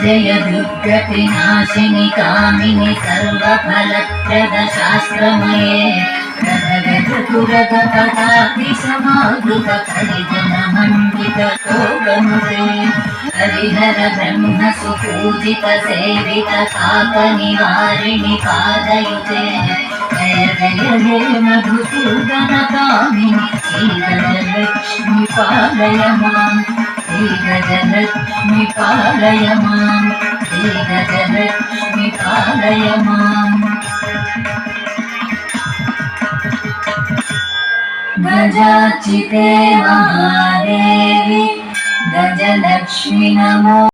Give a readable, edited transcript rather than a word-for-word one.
जय दुर्गतिनाशिनि कामिनि सर्वफलप्रद शास्त्रमये रघुरघुपतातिसमावृत परिजनमण्डित शोभनुते हरिहर ब्रह्म सुपूजित सेवित तापनिवारिणि पादयुते जय जय हे मधुसूदन कामिनि श्रीगजलक्ष्मी पालय मां श्रीगजलक्ष्मी पालय मां श्रीगजलक्ष्मी पालय मां गजाचिते महादेवी गजलक्ष्मी नमो।